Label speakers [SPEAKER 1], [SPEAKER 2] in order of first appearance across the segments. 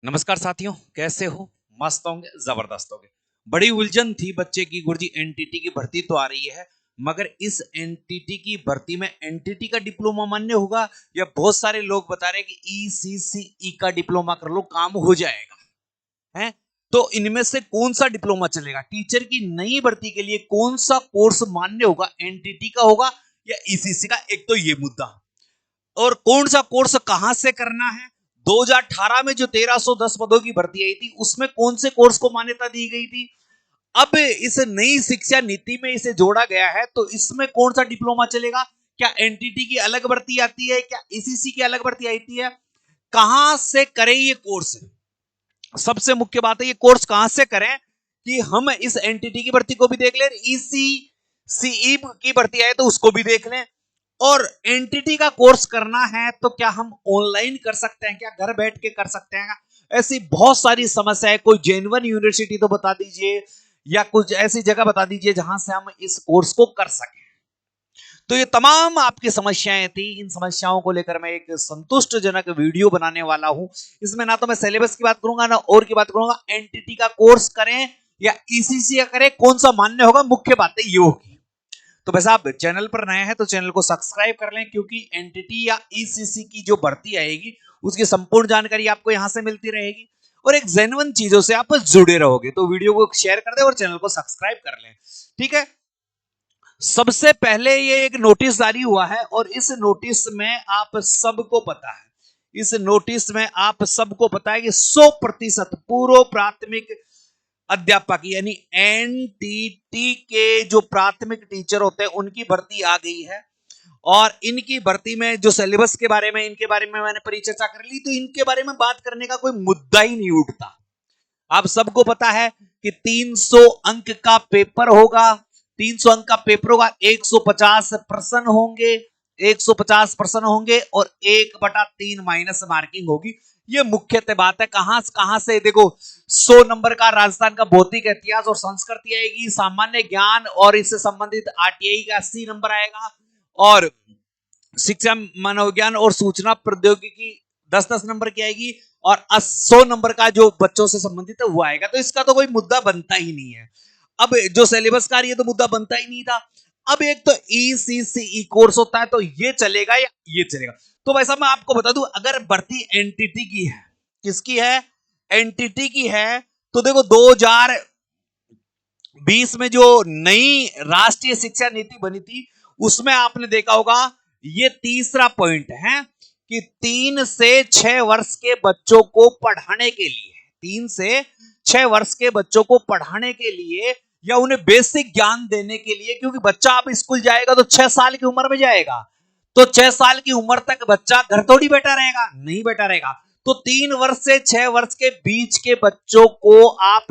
[SPEAKER 1] नमस्कार साथियों, कैसे हो? मस्त होंगे, जबरदस्त होंगे। बड़ी उलझन थी बच्चे की, गुरुजी एनटीटी की भर्ती तो आ रही है, मगर इस एनटीटी की भर्ती में एनटीटी का डिप्लोमा मान्य होगा या बहुत सारे लोग बता रहे हैं कि ईसीसीई का डिप्लोमा कर लो, काम हो जाएगा है। तो इनमें से कौन सा डिप्लोमा चलेगा? टीचर की नई भर्ती के लिए कौन सा कोर्स मान्य होगा? एनटीटी का होगा या ईसीसी का? एक तो ये मुद्दा, और कौन सा कोर्स कहां से करना है। 2018 में जो 1310 पदों की भर्ती आई थी, उसमें कौन से कोर्स को मान्यता दी गई थी? अब इस नई शिक्षा नीति में इसे जोड़ा गया है, तो इसमें कौन सा डिप्लोमा चलेगा? क्या एनटीटी की अलग भर्ती आती है? क्या ईसीसी की अलग भर्ती आती है? कहां से करें ये कोर्स? सबसे मुख्य बात है, ये कोर्स कहां से करें कि हम इस एनटीटी की भर्ती को भी देख लें, ईसीसीई की भर्ती आए तो उसको भी देख लें। और एनटीटी का कोर्स करना है तो क्या हम ऑनलाइन कर सकते हैं? क्या घर बैठ के कर सकते हैं? ऐसी बहुत सारी समस्या है। कोई जेन्युइन यूनिवर्सिटी तो बता दीजिए, या कुछ ऐसी जगह बता दीजिए जहां से हम इस कोर्स को कर सकें। तो ये तमाम आपकी समस्याएं थी। इन समस्याओं को लेकर मैं एक संतुष्टजनक वीडियो बनाने वाला हूं। इसमें ना तो मैं सिलेबस की बात करूंगा, ना और की बात करूंगा। एनटीटी का कोर्स करें या ईसीसी का करें, कौन सा मान्य होगा, मुख्य बातें ये होगी। तो वैसे आप चैनल पर नए हैं तो चैनल को सब्सक्राइब कर लें, क्योंकि एनटीटी या ईसीसी की जो भर्ती आएगी उसकी संपूर्ण जानकारी आपको यहां से मिलती रहेगी, और एक जेन्युइन चीजों से आप जुड़े रहोगे। तो वीडियो को शेयर कर दें और चैनल को सब्सक्राइब कर लें, ठीक है। सबसे पहले ये एक नोटिस जारी हुआ है, और इस नोटिस में आप सबको पता है, इस नोटिस में आप सबको पता है कि 100% पूर्व प्राथमिक अध्यापक यानी एनटीटी के जो प्राथमिक टीचर होते हैं उनकी भर्ती आ गई है। और इनकी भर्ती में जो सिलेबस के बारे में, इनके बारे में मैंने परिचर्चा कर ली, तो इनके बारे में बात करने का कोई मुद्दा ही नहीं उठता। आप सबको पता है कि 300 अंक का पेपर होगा। 300 अंक का पेपर होगा, 150 प्रश्न होंगे, 150 प्रश्न होंगे, और 1/3 माइनस मार्किंग होगी। ये मुख्यतः बात है। कहां से देखो, 100 नंबर का राजस्थान का भौतिक इतिहास और संस्कृति आएगी, सामान्य ज्ञान और इससे संबंधित आरटीआई का 80 नंबर आएगा, और शिक्षा मनोविज्ञान और सूचना प्रौद्योगिकी 10-10 नंबर की आएगी, और 100 नंबर का जो बच्चों से संबंधित है वो आएगा। तो इसका तो कोई मुद्दा बनता ही नहीं है। अब जो सिलेबस का ये तो मुद्दा बनता ही नहीं था। अब एक तो ईसीसीई कोर्स होता है, तो ये चलेगा या ये चलेगा? तो वैसा मैं आपको बता दूं, अगर भर्ती एनटीटी की है, किसकी है? एनटीटी की है। तो देखो, 2020 में जो नई राष्ट्रीय शिक्षा नीति बनी थी, उसमें आपने देखा होगा, ये तीसरा पॉइंट है कि 3 से 6 वर्ष के बच्चों को पढ़ाने के लिए, 3 से 6 वर्ष के बच्चों को पढ़ाने के लिए या उन्हें बेसिक ज्ञान देने के लिए, क्योंकि बच्चा अब स्कूल जाएगा तो 6 साल की उम्र में जाएगा, तो 6 साल की उम्र तक बच्चा घर थोड़ी बैठा रहेगा, नहीं बैठा रहेगा। तो 3 वर्ष से 6 वर्ष के बीच के बच्चों को आप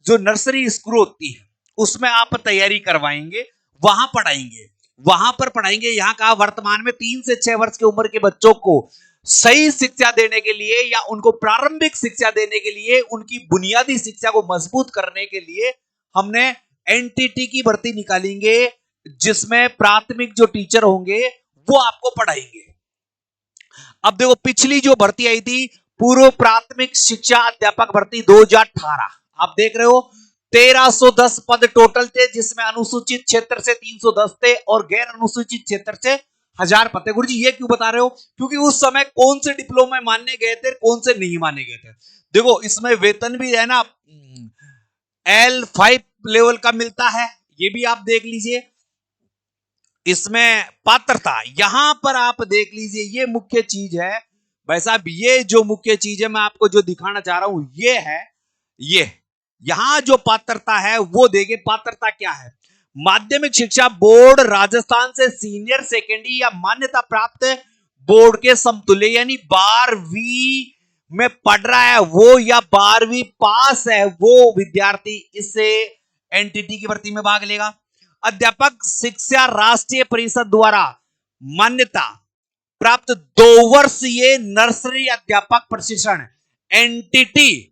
[SPEAKER 1] जो नर्सरी स्कूल होती है उसमें आप तैयारी करवाएंगे, वहां पढ़ाएंगे, वहां पर पढ़ाएंगे। यहां कहा, वर्तमान में 3 से 6 वर्ष की उम्र के बच्चों को सही शिक्षा देने के लिए या उनको प्रारंभिक शिक्षा देने के लिए, उनकी बुनियादी शिक्षा को मजबूत करने के लिए हमने एनटीटी की भर्ती निकालेंगे, जिसमें प्राथमिक जो टीचर होंगे वो आपको पढ़ाएंगे। अब देखो, पिछली जो भर्ती आई थी, पूर्व प्राथमिक शिक्षा अध्यापक भर्ती 2018, आप देख रहे हो 1310 पद टोटल थे, जिसमें अनुसूचित क्षेत्र से 310 थे और गैर अनुसूचित क्षेत्र से 1000 पद थे। गुरुजी ये क्यों बता रहे हो? क्योंकि उस समय कौन से डिप्लोमे माने गए थे, कौन से नहीं माने गए थे। देखो, इसमें वेतन भी है ना, L5 लेवल का मिलता है, ये भी आप देख लीजिए। इसमें पात्रता, यहां पर आप देख लीजिए, ये मुख्य चीज है भाई साहब। ये जो मुख्य चीज है, मैं आपको जो दिखाना चाह रहा हूं, ये है, ये यहां जो पात्रता है वो देखिए। पात्रता क्या है? माध्यमिक शिक्षा बोर्ड राजस्थान से सीनियर सेकेंडरी या मान्यता प्राप्त बोर्ड के समतुल्य, यानी 12वीं में पढ़ रहा है वो या 12वीं पास है वो विद्यार्थी इससे एनटीटी की भर्ती में भाग लेगा। अध्यापक शिक्षा राष्ट्रीय परिषद द्वारा मान्यता प्राप्त 2 वर्षीय नर्सरी अध्यापक प्रशिक्षण एनटीटी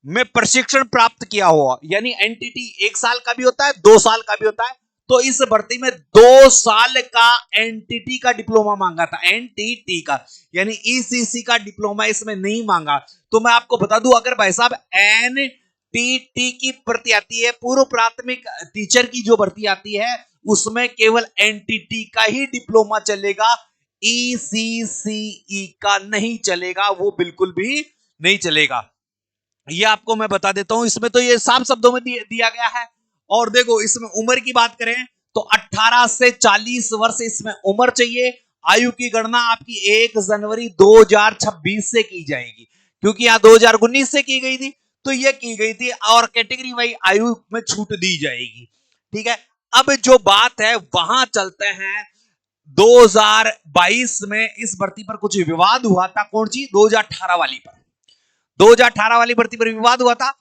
[SPEAKER 1] में प्रशिक्षण प्राप्त किया हुआ, यानी एनटीटी 1 साल का भी होता है, 2 साल का भी होता है, तो इस भर्ती में 2 साल का एनटीटी का डिप्लोमा मांगा था, एनटीटी का, यानी ईसीसी का डिप्लोमा इसमें नहीं मांगा। तो मैं आपको बता दूं, अगर भाई साहब एनटीटी की भर्ती आती है, पूर्व प्राथमिक टीचर की जो भर्ती आती है, उसमें केवल एनटीटी का ही डिप्लोमा चलेगा, ईसीसीई का नहीं चलेगा, वो बिल्कुल भी नहीं चलेगा। ये आपको मैं बता देता हूं, इसमें तो ये साफ शब्दों में दिया गया है। और देखो, इसमें उम्र की बात करें तो 18 से 40 वर्ष इसमें उम्र चाहिए। आयु की गणना आपकी 1 जनवरी 2026 से की जाएगी, क्योंकि यहां 2019 से की गई थी, तो ये की गई थी, और कैटेगरी वाइज आयु में छूट दी जाएगी। ठीक है, अब जो बात है वहां चलते हैं। 2022 में इस भर्ती पर कुछ विवाद हुआ था, कौन सी, 2018 वाली पर, 2018 वाली भर्ती पर विवाद हुआ था।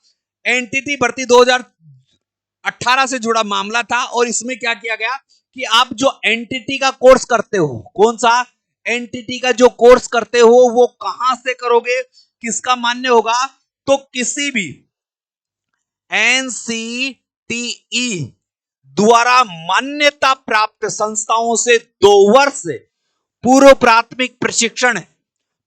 [SPEAKER 1] एनटीटी भर्ती 2018 से जुड़ा मामला था, और इसमें क्या किया गया कि आप जो एनटीटी का कोर्स करते हो, कौन सा एनटीटी का जो कोर्स करते हो, वो कहां से करोगे, किसका मान्य होगा, तो किसी भी एनसीटीई द्वारा मान्यता प्राप्त संस्थाओं से 2 वर्ष पूर्व प्राथमिक प्रशिक्षण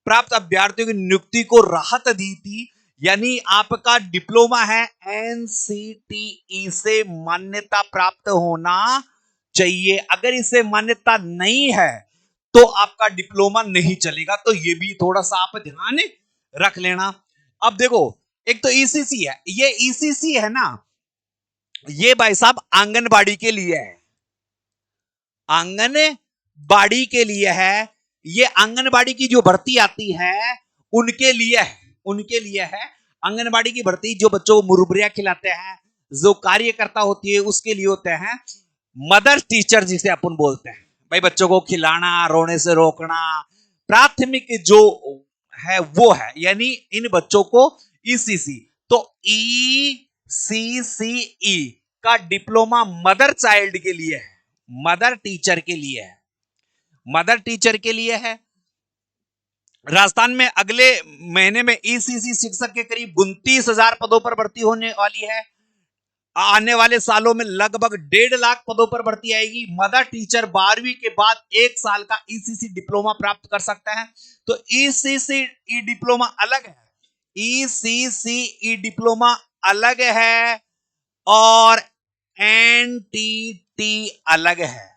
[SPEAKER 1] प्राप्त अभ्यर्थियों की नियुक्ति को राहत दी थी। यानी आपका डिप्लोमा है, एनसीटीई से मान्यता प्राप्त होना चाहिए। अगर इसे मान्यता नहीं है तो आपका डिप्लोमा नहीं चलेगा। तो ये भी थोड़ा सा आप ध्यान रख लेना। अब देखो, एक तो ईसीसी है, ये ईसीसी है ना, ये भाई साहब आंगनबाड़ी के लिए है, आंगनबाड़ी के लिए है। ये आंगनबाड़ी की जो भर्ती आती है उनके लिए है, उनके लिए है आंगनबाड़ी की भर्ती। जो बच्चों को मुरब्रिया खिलाते हैं, जो कार्यकर्ता होती है, उसके लिए होते हैं मदर टीचर, जिसे अपन बोलते हैं। भाई बच्चों को खिलाना, रोने से रोकना, प्राथमिक जो है वो है, यानी इन बच्चों को ईसीसी। तो ईसीसीई का डिप्लोमा मदर चाइल्ड के लिए है, मदर टीचर के लिए है, मदर टीचर के लिए है। राजस्थान में अगले महीने में ईसीसी शिक्षक के करीब 29,000 पदों पर भर्ती होने वाली है। आने वाले सालों में लगभग 1.5 लाख पदों पर भर्ती आएगी। मदर टीचर 12वीं के बाद 1 साल का ईसीसी डिप्लोमा प्राप्त कर सकता है। तो ईसीसी डिप्लोमा अलग है, ईसीसी डिप्लोमा अलग है, और एनटीटी अलग है।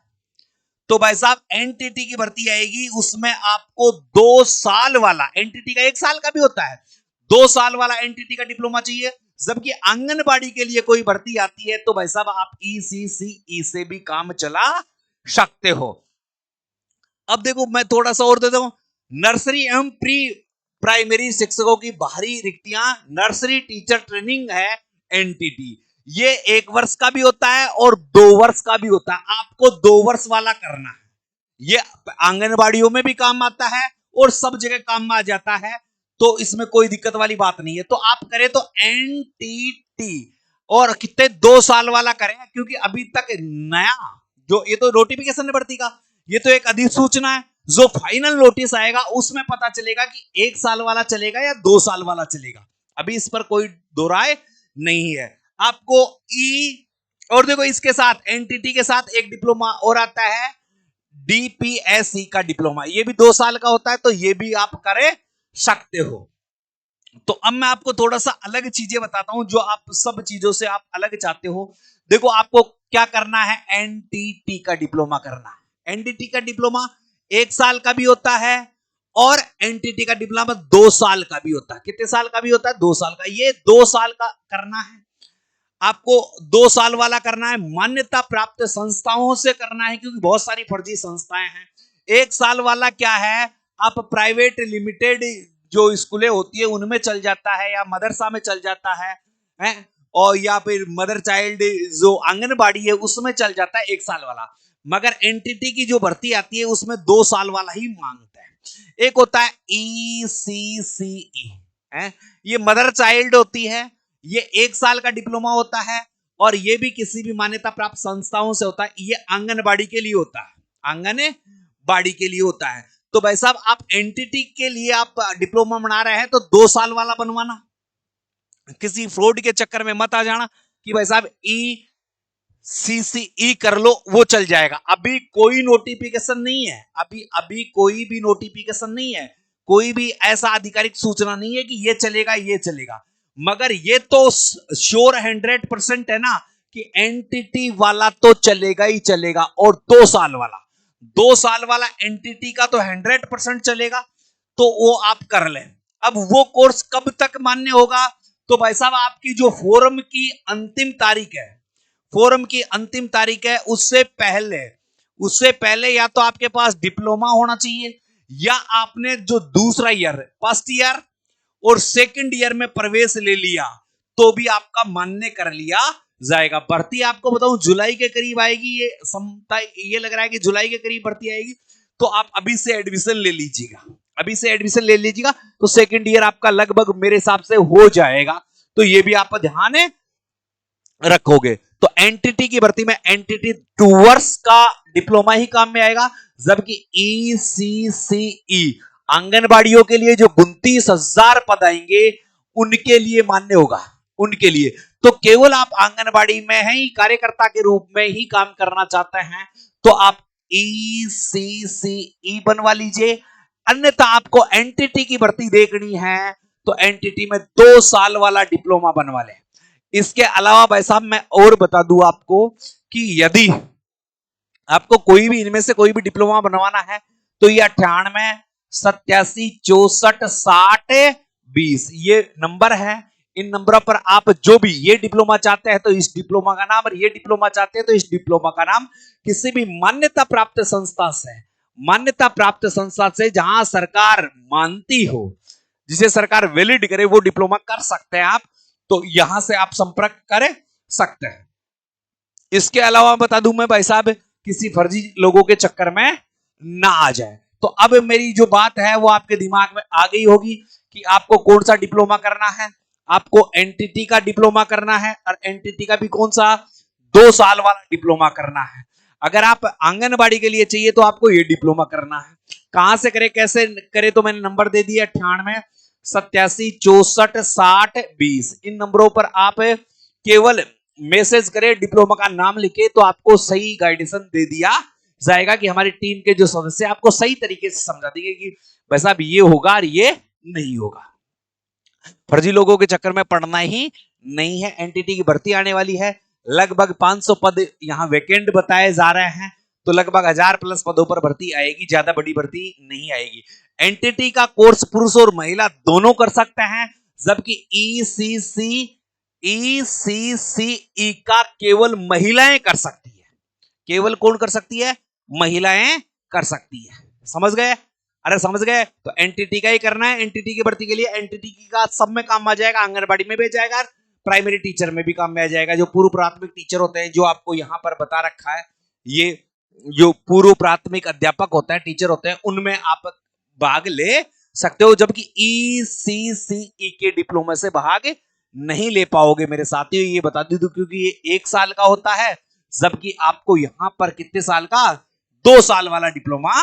[SPEAKER 1] तो भाई साहब एनटीटी की भर्ती आएगी, उसमें आपको 2 साल वाला, एनटीटी का 1 साल का भी होता है, 2 साल वाला एनटीटी का डिप्लोमा चाहिए। जबकि आंगनबाड़ी के लिए कोई भर्ती आती है तो भाई साहब आप ईसीसीई से भी काम चला सकते हो। अब देखो, मैं थोड़ा सा और दे दूं, नर्सरी एवं प्री प्राइमरी शिक्षकों की बाहरी रिक्तियां, नर्सरी टीचर ट्रेनिंग है एनटीटी। ये 1 वर्ष का भी होता है और 2 वर्ष का भी होता है। आपको 2 वर्ष वाला करना है। ये आंगनबाड़ियों में भी काम आता है और सब जगह काम में आ जाता है, तो इसमें कोई दिक्कत वाली बात नहीं है। तो आप करें तो एनटीटी, और कितने 2 साल वाला करें, क्योंकि अभी तक नया जो, ये तो नोटिफिकेशन है भर्ती का, ये तो एक अधिसूचना है। जो फाइनल नोटिस आएगा उसमें पता चलेगा कि 1 साल वाला चलेगा या 2 साल वाला चलेगा। अभी इस पर कोई दो राय नहीं है आपको। और देखो, इसके साथ एनटीटी के साथ एक डिप्लोमा और आता है, डीपीएससी का डिप्लोमा। ये भी 2 साल का होता है, तो ये भी आप कर सकते हो। तो अब मैं आपको थोड़ा सा अलग चीजें बताता हूं, जो आप सब चीजों से आप अलग चाहते हो। देखो, आपको क्या करना है, एनटीटी का डिप्लोमा करना है। एनटीटी का डिप्लोमा 1 साल का भी होता है, और एनटीटी का डिप्लोमा 2 साल का भी होता है। कितने साल का भी होता है, 2 साल का। ये 2 साल का करना है आपको, 2 साल वाला करना है, मान्यता प्राप्त संस्थाओं से करना है, क्योंकि बहुत सारी फर्जी संस्थाएं हैं। 1 साल वाला क्या है, आप प्राइवेट लिमिटेड जो स्कूलें होती है उनमें चल जाता है, या मदरसा में चल जाता है, और या फिर मदर चाइल्ड जो आंगनबाड़ी है उसमें चल जाता है 1 साल वाला। मगर एनटीटी की जो भर्ती आती है उसमें 2 साल वाला ही मांगता है। एक होता है ईसीसीई, ये मदर चाइल्ड होती है, ये 1 साल का डिप्लोमा होता है, और ये भी किसी भी मान्यता प्राप्त संस्थाओं से होता है। ये आंगनबाड़ी के लिए होता है, आंगनबाड़ी के लिए होता है। तो भाई साहब, आप एनटीटी के लिए आप डिप्लोमा बना रहे हैं तो 2 साल वाला बनवाना, किसी फ्रॉड के चक्कर में मत आ जाना कि भाई साहब CCE कर लो, वो चल जाएगा। अभी कोई नोटिफिकेशन नहीं है, अभी कोई भी नोटिफिकेशन नहीं है, कोई भी ऐसा आधिकारिक सूचना नहीं है कि ये चलेगा ये चलेगा। मगर ये तो श्योर 100% है ना कि एनटीटी वाला तो चलेगा ही चलेगा, और 2 साल वाला एनटीटी का तो 100% चलेगा, तो वो आप कर लें। अब वो कोर्स कब तक मान्य होगा? तो भाई साहब आपकी जो फोरम की अंतिम तारीख है, उससे पहले या तो आपके पास डिप्लोमा होना चाहिए, या आपने जो दूसरा ईयर, फर्स्ट ईयर और सेकंड ईयर में प्रवेश ले लिया, तो भी आपका मान्य कर लिया जाएगा। भर्ती आपको बताऊं जुलाई के करीब आएगी, ये लग रहा है कि जुलाई के करीब भर्ती आएगी। तो आप अभी से एडमिशन ले लीजिएगा, तो सेकंड ईयर आपका लगभग मेरे हिसाब से हो जाएगा। तो ये भी आप ध्यान रखोगे। तो एनटीटी की भर्ती में एनटीटी 2 वर्ष का डिप्लोमा ही काम में आएगा, जबकि ECCE आंगनबाड़ियों के लिए जो 29,000 पद आएंगे उनके लिए मान्य होगा, उनके लिए। तो केवल आप आंगनबाड़ी में ही कार्यकर्ता के रूप में ही काम करना चाहते हैं तो आप ECCE बनवा लीजिए, अन्यथा आपको एनटीटी की भर्ती देखनी है तो एनटीटी में 2 साल वाला डिप्लोमा बनवा ले। इसके अलावा भाई साहब मैं और बता दूं आपको कि यदि आपको कोई भी इनमें से कोई भी डिप्लोमा बनवाना है तो ये 98 87 64 60 20 ये नंबर है। इन नंबरों पर आप जो भी ये डिप्लोमा चाहते हैं तो इस डिप्लोमा का नाम, और ये डिप्लोमा चाहते हैं तो इस डिप्लोमा का नाम किसी भी मान्यता प्राप्त संस्था से जहां सरकार मानती हो, जिसे सरकार वैलिड करे, वो डिप्लोमा कर सकते हैं आप। तो यहां से आप संपर्क कर सकते हैं। इसके अलावा बता दूं मैं भाई साहब, किसी फर्जी लोगों के चक्कर में ना आ जाए। तो अब मेरी जो बात है वो आपके दिमाग में आ गई होगी कि आपको कौन सा डिप्लोमा करना है। आपको एनटीटी का डिप्लोमा करना है, और एनटीटी का भी कौन सा 2 साल वाला डिप्लोमा करना है। अगर आप आंगनबाड़ी के लिए चाहिए तो आपको ये डिप्लोमा करना है। कहां से करें, कैसे करें, तो मैंने नंबर दे दिया 98 87 64 60 20। इन नंबरों पर आप केवल मैसेज करें, डिप्लोमा का नाम लिखे, तो आपको सही गाइडेंस दे दिया जाएगा कि हमारी टीम के जो सदस्य आपको सही तरीके से समझा देंगे कि भाई साहब ये होगा और ये नहीं होगा। फर्जी लोगों के चक्कर में पड़ना ही नहीं है। एनटीटी की भर्ती आने वाली है, लगभग 500 पद यहां वैकेंट बताए जा रहे हैं, तो लगभग 1000 प्लस पदों पर भर्ती आएगी, ज्यादा बड़ी भर्ती नहीं आएगी। एनटीटी का कोर्स पुरुष और महिला दोनों कर सकते हैं, जबकि ECCE का केवल महिलाएं कर सकती है। केवल कौन कर सकती है? महिलाएं कर सकती है। समझ गए? अरे समझ गए? तो एनटीटी का ही करना है। एनटीटी की भर्ती के लिए एनटीटी का सब में काम आ जाएगा, आंगनबाड़ी में भी आ जाएगा, प्राइमरी टीचर में भी काम में आ जाएगा। जो पूर्व प्राथमिक टीचर होते हैं, जो आपको यहां पर बता रखा है, ये जो पूर्व प्राथमिक अध्यापक होता है, टीचर होते हैं, उनमें आप भाग ले सकते हो। जबकि ECCE के डिप्लोमा से भाग नहीं ले पाओगे मेरे साथियों, ये बता दूं, क्योंकि ये 1 साल का होता है, जबकि आपको यहां पर कितने साल का? 2 साल वाला डिप्लोमा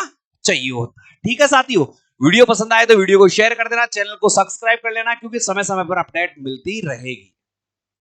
[SPEAKER 1] चाहिए होता है। ठीक है साथियों, वीडियो पसंद आए तो वीडियो को शेयर कर देना, चैनल को सब्सक्राइब कर लेना, क्योंकि समय समय पर अपडेट मिलती रहेगी।